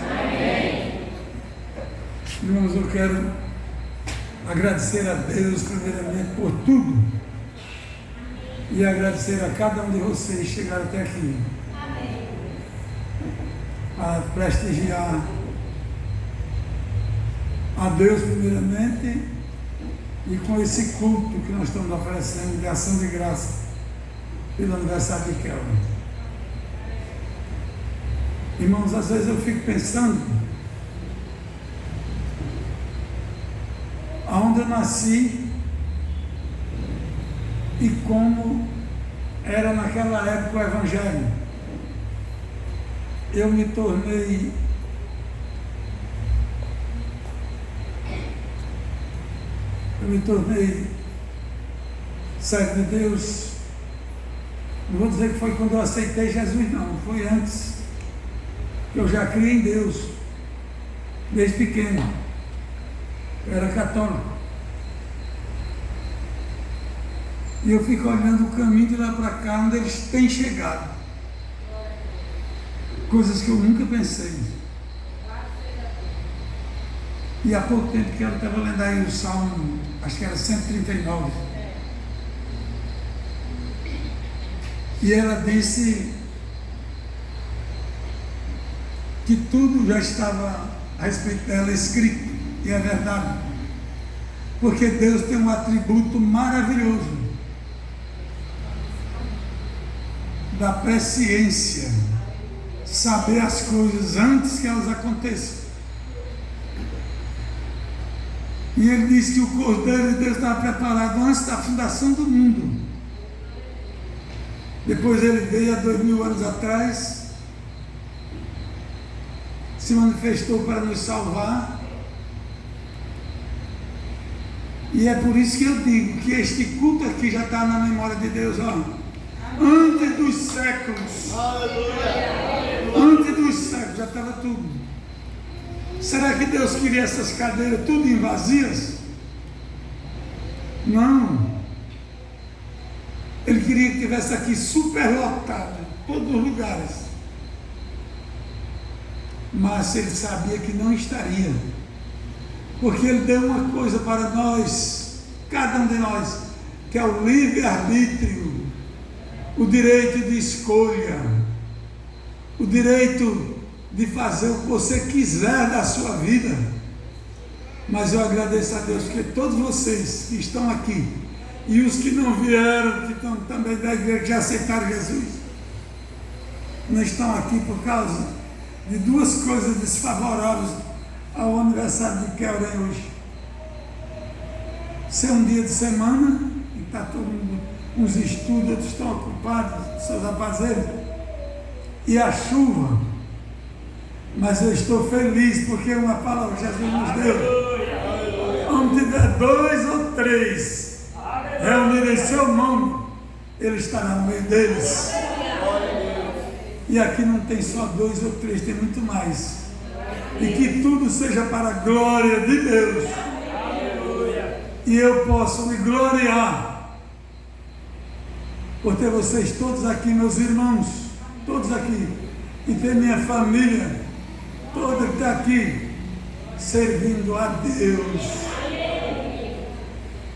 Amém. Irmãos, eu quero agradecer a Deus primeiramente por tudo e agradecer a cada um de vocês que chegaram até aqui. Amém. A prestigiar a Deus primeiramente e com esse culto que nós estamos oferecendo de ação de graça pelo aniversário de Kelvin. Irmãos, às vezes eu fico pensando aonde eu nasci e como era naquela época o Evangelho. Eu me tornei servo de Deus. Não vou dizer que foi quando eu aceitei Jesus, não. Foi antes. Eu já criei em Deus. Desde pequeno. Eu era católico. E eu fico olhando o caminho de lá para cá, onde eles têm chegado. Coisas que eu nunca pensei. E há pouco tempo que ela estava lendo aí o Salmo, acho que era 139. E ela disse que tudo já estava a respeito dela escrito. E é verdade. Porque Deus tem um atributo maravilhoso da presciência, saber as coisas antes que elas aconteçam. E ele disse que o Cordeiro de Deus estava preparado antes da fundação do mundo. Depois ele veio há 2000 anos atrás, se manifestou para nos salvar. E é por isso que eu digo que este culto aqui já está na memória de Deus, ó. Antes dos séculos. Aleluia. Antes dos séculos já estava tudo. Será que Deus queria essas cadeiras tudo em vazias? Não. Ele queria que tivesse aqui superlotado, todos os lugares. Mas ele sabia que não estaria. Porque ele deu uma coisa para nós, cada um de nós, que é o livre-arbítrio, o direito de escolha, o direito de fazer o que você quiser da sua vida. Mas eu agradeço a Deus porque todos vocês que estão aqui e os que não vieram, que estão também da igreja, que já aceitaram Jesus, não estão aqui por causa de duas coisas desfavoráveis ao aniversário de Kelvin hoje. Ser um dia de semana, e está todo mundo, uns estudos, outros estão ocupados, seus afazeres, e a chuva. Mas eu estou feliz porque uma palavra Jesus nos deu. Onde tiver 2 ou 3 reunirem seu nome, Ele estará no meio deles. E aqui não tem só 2 ou 3, tem muito mais. E que tudo seja para a glória de Deus. E eu posso me gloriar por ter vocês todos aqui, meus irmãos, todos aqui, e ter minha família toda que está aqui, servindo a Deus.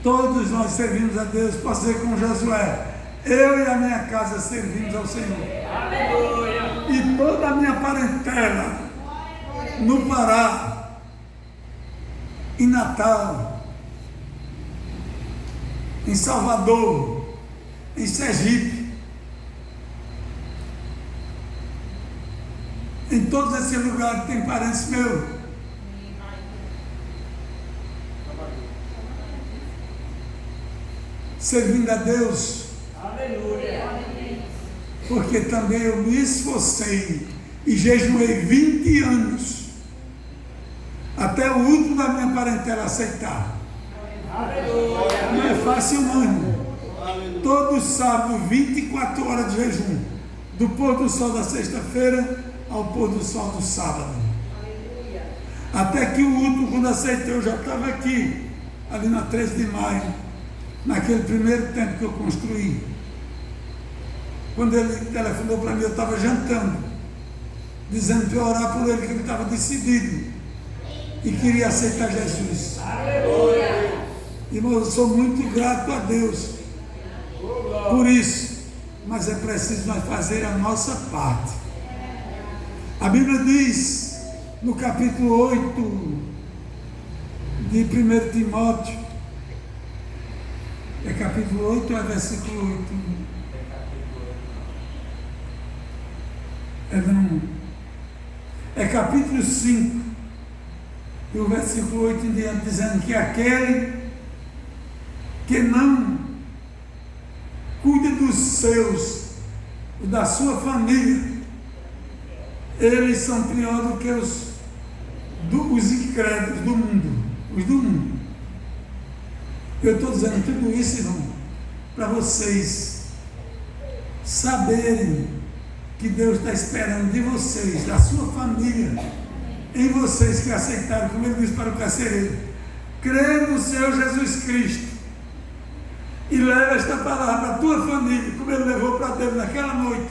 Todos nós servimos a Deus. Posso dizer com Josué, eu e a minha casa servimos ao Senhor. E toda a minha parentela, no Pará, em Natal, em Salvador, em Sergipe, em todos esses lugares tem parentes meus. Servindo a Deus. Aleluia. Porque também eu me esforcei e jejuei 20 anos até o último da minha parentela aceitar. Aleluia. Não é fácil não, irmão. Todo sábado 24 horas de jejum, do pôr do sol da sexta-feira ao pôr do sol do sábado. Aleluia. Até que o último, quando aceitei, eu já estava aqui, ali na 13 de maio, naquele primeiro tempo que eu construí. Quando ele telefonou para mim, eu estava jantando. dizendo para eu orar por ele, que ele estava decidido e queria aceitar Jesus. Aleluia. Irmão, eu sou muito grato a Deus por isso, mas é preciso nós fazer a nossa parte. A Bíblia diz no capítulo 8 de 1 Timóteo, é capítulo 8 ou é versículo 8? É capítulo 5, e o versículo 8 em diante, dizendo que aquele que não cuida dos seus e da sua família, eles são pior do que os incrédulos do mundo, os do mundo. Eu estou dizendo tudo isso, irmão, para vocês saberem que Deus está esperando de vocês, da sua família, em vocês que aceitaram, como ele disse para o carcereiro, crê no Senhor Jesus Cristo e leva esta palavra para a tua família, como ele levou para Deus naquela noite,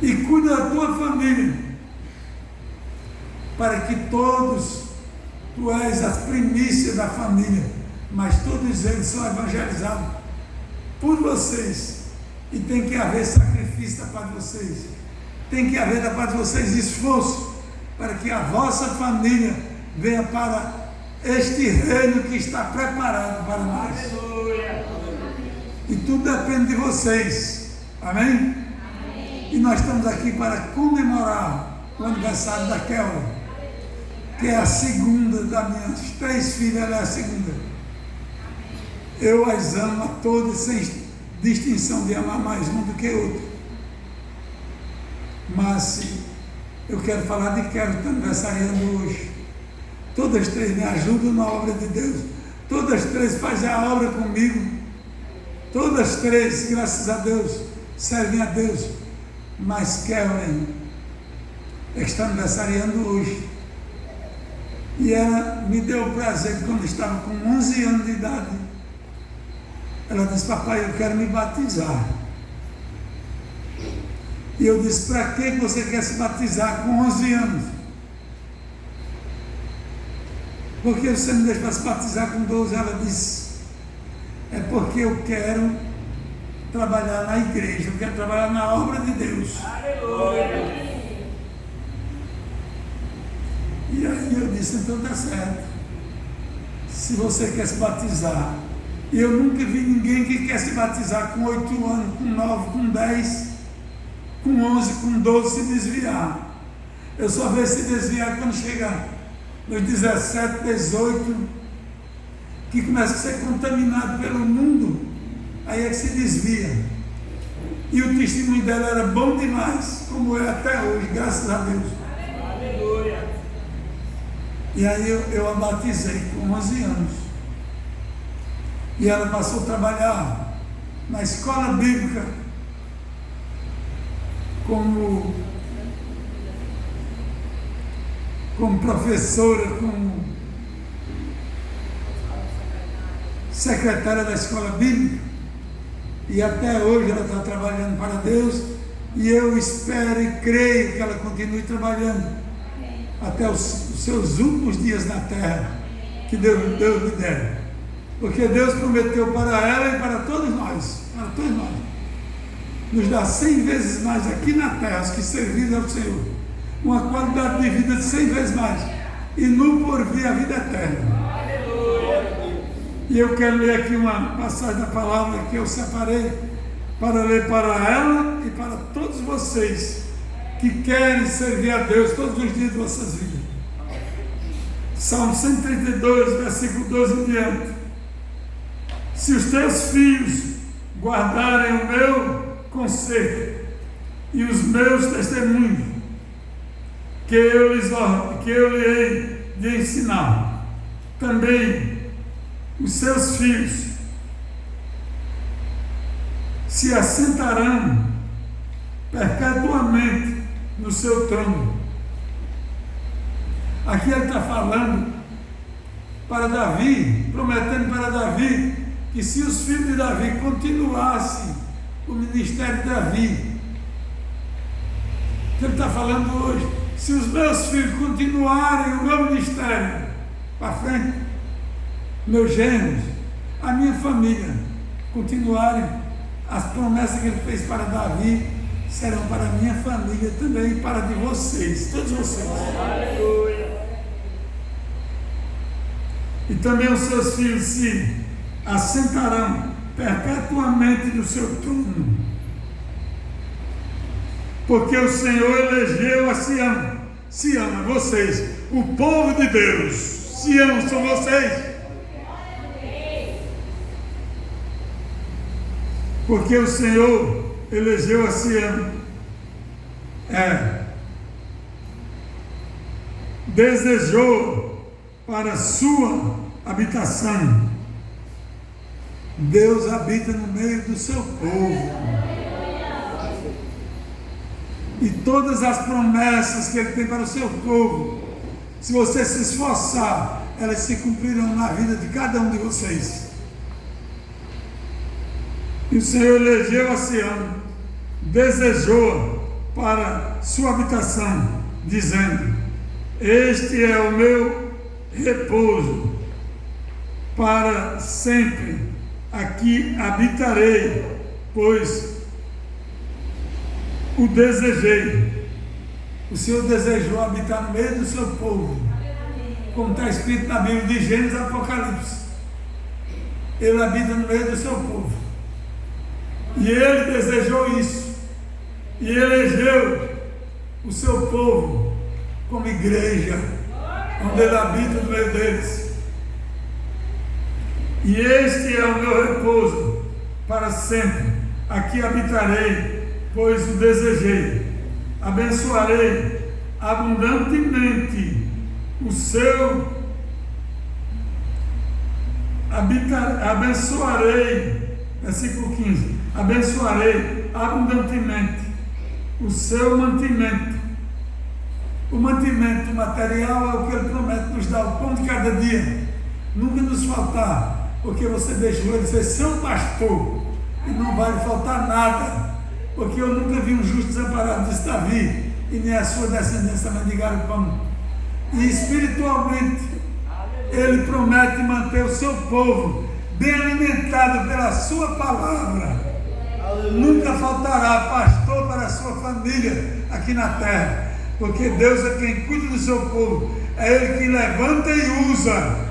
e cuida da tua família, para que todos, tu és as primícias da família, mas todos eles são evangelizados por vocês, e tem que haver sacrifício da parte de vocês, tem que haver da parte de vocês esforço, para que a vossa família venha para este reino que está preparado para nós. Aleluia. E tudo depende de vocês, amém? Amém. E nós estamos aqui para comemorar o aniversário da Kelly, que é a segunda das minhas 3 filhas, ela é a segunda. Eu as amo a todas, sem distinção de amar mais um do que outro. Mas eu quero falar de Kelly, que está aniversariando hoje. Todas 3 me ajudam na obra de Deus. Todas 3 fazem a obra comigo. Todas 3, graças a Deus, servem a Deus. Mas Kelly é que está aniversariando hoje. E ela me deu o prazer que quando estava com 11 anos de idade, ela disse: papai, eu quero me batizar. E eu disse: para que você quer se batizar com 11 anos? Por que você me deixa para se batizar com 12? Ela disse: é porque eu quero trabalhar na igreja, eu quero trabalhar na obra de Deus. Aleluia. E aí eu disse: então tá certo. Se você quer se batizar, e eu nunca vi ninguém que quer se batizar com 8 anos, com 9, com 10, com 11, com 12 se desviar. Eu só vejo se desviar quando chegar nos 17, 18, que começa a ser contaminado pelo mundo, aí é que se desvia. E o testemunho dela era bom demais, como é até hoje, graças a Deus. Aleluia. E aí eu a batizei com 11 anos. E ela passou a trabalhar na escola bíblica como professora, como secretária da escola bíblica. E até hoje ela está trabalhando para Deus. E eu espero e creio que ela continue trabalhando até os seus últimos dias na terra, que Deus lhe der. Porque Deus prometeu para ela e para todos nós, nos dá 100 vezes mais aqui na terra, os que servirem ao Senhor, uma qualidade de vida de 100 vezes mais, e no porvir a vida eterna. E eu quero ler aqui uma passagem da palavra que eu separei para ler para ela e para todos vocês que querem servir a Deus todos os dias de vossas vidas. Salmo 132, versículo 12 em diante. Se os teus filhos guardarem o meu conserto e os meus testemunhos, que eu lhe hei de ensinar, também os seus filhos se assentarão perpetuamente no seu trono. Aqui ele está falando para Davi, prometendo para Davi, que se os filhos de Davi continuassem o ministério de Davi, que ele está falando hoje. Se os meus filhos continuarem o meu ministério para frente, meus genros, a minha família, continuarem, as promessas que ele fez para Davi serão para a minha família também e para de vocês, todos vocês. Aleluia. E também os seus filhos se assentarão perpetuamente no seu trono, porque o Senhor elegeu a Sião, vocês, o povo de Deus. Sião são vocês. Porque o Senhor elegeu a Sião, desejou para sua habitação. Deus habita no meio do seu povo. E todas as promessas que Ele tem para o seu povo, se você se esforçar, elas se cumprirão na vida de cada um de vocês. E o Senhor elegeu a Sião, desejou para sua habitação, dizendo: este é o meu repouso, para sempre aqui habitarei, pois o desejei. O Senhor desejou habitar no meio do seu povo, como está escrito na Bíblia de Gênesis e Apocalipse. Ele habita no meio do seu povo. E Ele desejou isso. E elegeu o seu povo como igreja, onde Ele habita no meio deles. E este é o meu repouso para sempre. Aqui habitarei, pois o desejei. Abençoarei abundantemente o seu. Abençoarei, versículo 15. Abençoarei abundantemente o seu mantimento. O mantimento material é o que Ele promete nos dar, o pão de cada dia. Nunca nos faltar, porque você deixou Ele ser seu pastor e não vai lhe faltar nada, porque eu nunca vi um justo desamparado, disse Davi, e nem a sua descendência mendigar o pão. E espiritualmente Ele promete manter o seu povo bem alimentado pela sua palavra. Nunca faltará pastor para a sua família aqui na terra, porque Deus é quem cuida do seu povo, é Ele que levanta e usa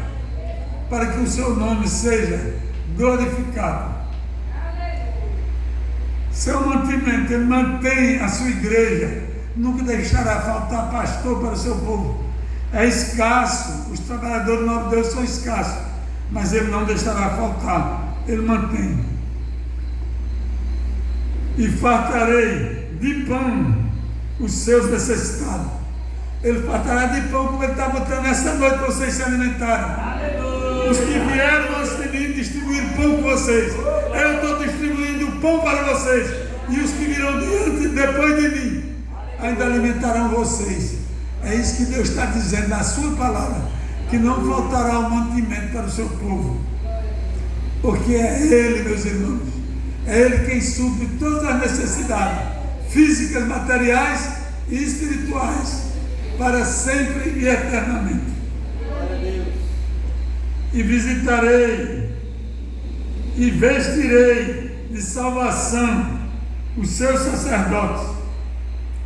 para que o seu nome seja glorificado. Seu mantimento, Ele mantém a sua igreja, nunca deixará faltar pastor para o seu povo. É escasso, os trabalhadores do nome de Deus são escassos, mas Ele não deixará faltar, Ele mantém. E fartarei de pão os seus necessitados. Ele fartará de pão, como Ele está botando essa noite para vocês se alimentarem. Aleluia. Os que vieram antes de mim distribuir pão com vocês, eu estou distribuindo pão para vocês, e os que virão depois de mim ainda alimentarão vocês. É isso que Deus está dizendo na sua palavra, que não faltará o mantimento para o seu povo, porque é Ele, meus irmãos, é Ele quem supre todas as necessidades físicas, materiais e espirituais, para sempre e eternamente. E visitarei e vestirei de salvação os seus sacerdotes.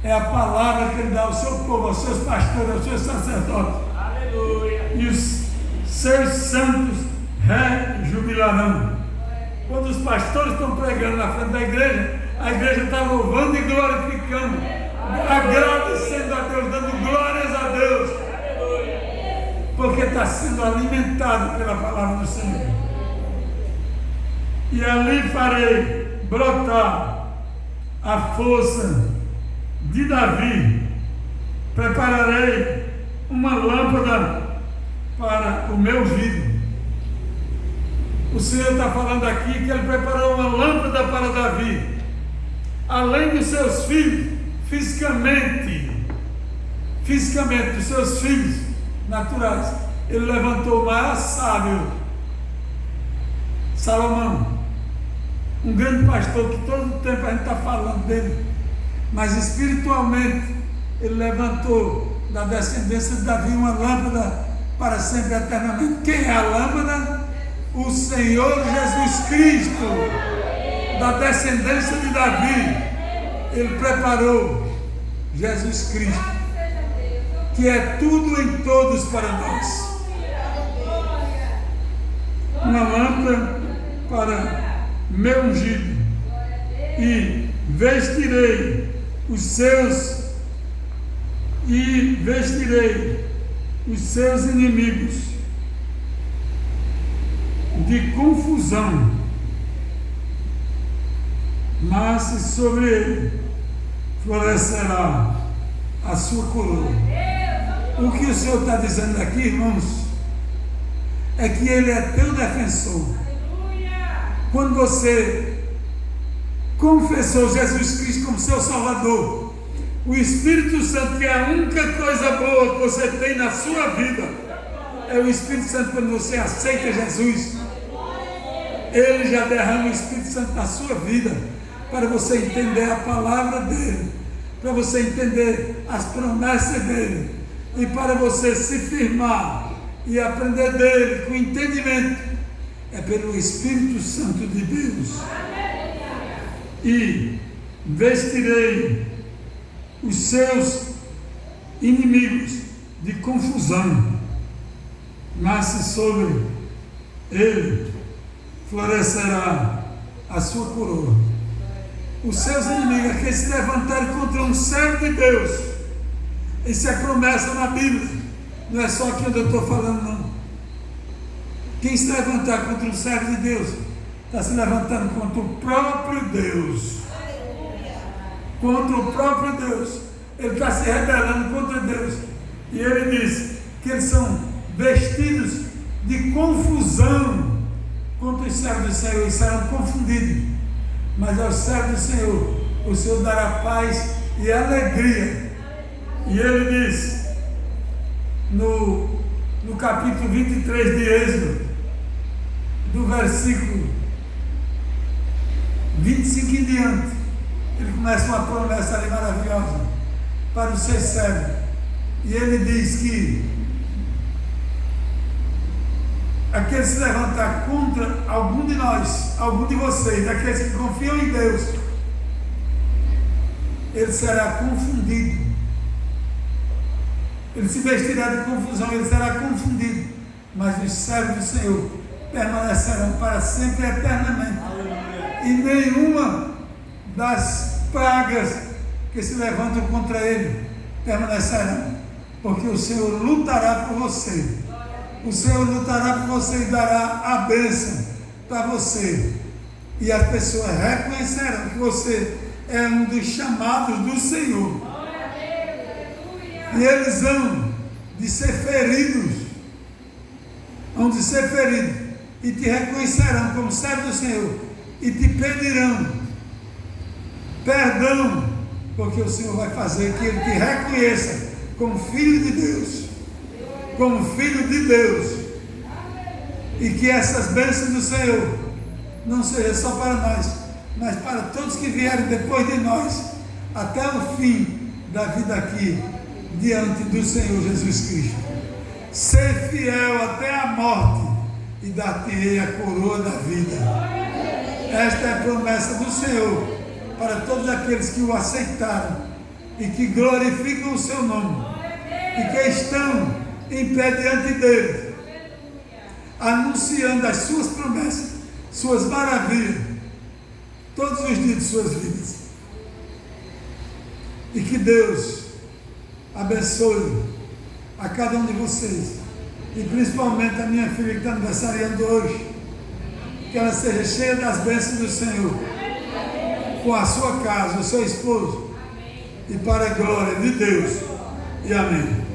É a palavra que Ele dá ao seu povo, aos seus pastores, aos seus sacerdotes. Aleluia. E os seus santos rejubilarão. Quando os pastores estão pregando na frente da igreja, a igreja está louvando e glorificando, agradecendo a Deus, dando glórias a Deus, porque está sendo alimentado pela palavra do Senhor. E ali farei brotar a força de Davi, prepararei uma lâmpada para o meu vidro. O Senhor está falando aqui que Ele preparou uma lâmpada para Davi, além dos seus filhos, fisicamente, dos seus filhos naturais. Ele levantou o maior sábio, Salomão, um grande pastor que todo o tempo a gente está falando dele. mas espiritualmente ele levantou da descendência de Davi uma lâmpada para sempre eternamente. Quem é a lâmpada? O Senhor Jesus Cristo, da descendência de Davi. Ele preparou Jesus Cristo, que é tudo em todos para nós. Uma lâmpada para meu ungido, e vestirei os seus inimigos de confusão, mas sobre ele florescerá a sua coroa. O que o Senhor está dizendo aqui, irmãos, é que Ele é teu defensor. Quando você confessou Jesus Cristo como seu Salvador, o Espírito Santo, que é a única coisa boa que você tem na sua vida, é o Espírito Santo. Quando você aceita Jesus, Ele já derrama o Espírito Santo na sua vida, para você entender a palavra dEle, para você entender as promessas dEle, e para você se firmar e aprender dEle com entendimento. É pelo Espírito Santo de Deus. E vestirei os seus inimigos de confusão, mas sobre ele florescerá a sua coroa. Os seus inimigos, aqueles que se levantarem contra um servo de Deus, isso é promessa na Bíblia, não é só aqui onde eu estou falando, não. Quem se levantar contra um servo de Deus, está se levantando contra o próprio Deus. Contra o próprio Deus. Ele está se rebelando contra Deus. E ele diz que eles são vestidos de confusão contra os servos do Senhor, e serão confundidos. Mas aos servos do Senhor, o Senhor dará paz e alegria. E ele diz no capítulo 23 de Êxodo, do versículo 25 em diante, ele começa uma promessa ali maravilhosa para os seus servos. E ele diz que aquele que se levantar contra algum de nós, algum de vocês, daqueles que confiam em Deus, ele será confundido. Ele se vestirá de confusão, ele será confundido. Mas os servos do Senhor permanecerão para sempre e eternamente. E nenhuma das pragas que se levantam contra ele permanecerão, porque o Senhor lutará por você. O Senhor lutará por você e dará a bênção para você. E as pessoas reconhecerão que você é um dos chamados do Senhor. E eles hão de ser feridos. Hão de ser feridos. E te reconhecerão como servo do Senhor. E te pedirão perdão, porque o Senhor vai fazer que ele te reconheça como filho de Deus. Como filho de Deus. E que essas bênçãos do Senhor não sejam só para nós, mas para todos que vierem depois de nós, até o fim da vida aqui, diante do Senhor Jesus Cristo. Ser fiel até a morte, e dar-te-ei a coroa da vida. Esta é a promessa do Senhor para todos aqueles que o aceitaram e que glorificam o seu nome e que estão em pé diante dele, anunciando as suas promessas, suas maravilhas, todos os dias de suas vidas. E que Deus abençoe a cada um de vocês, e principalmente a minha filha que está aniversariando hoje, que ela seja cheia das bênçãos do Senhor, com a sua casa, o seu esposo, e para a glória de Deus. E amém.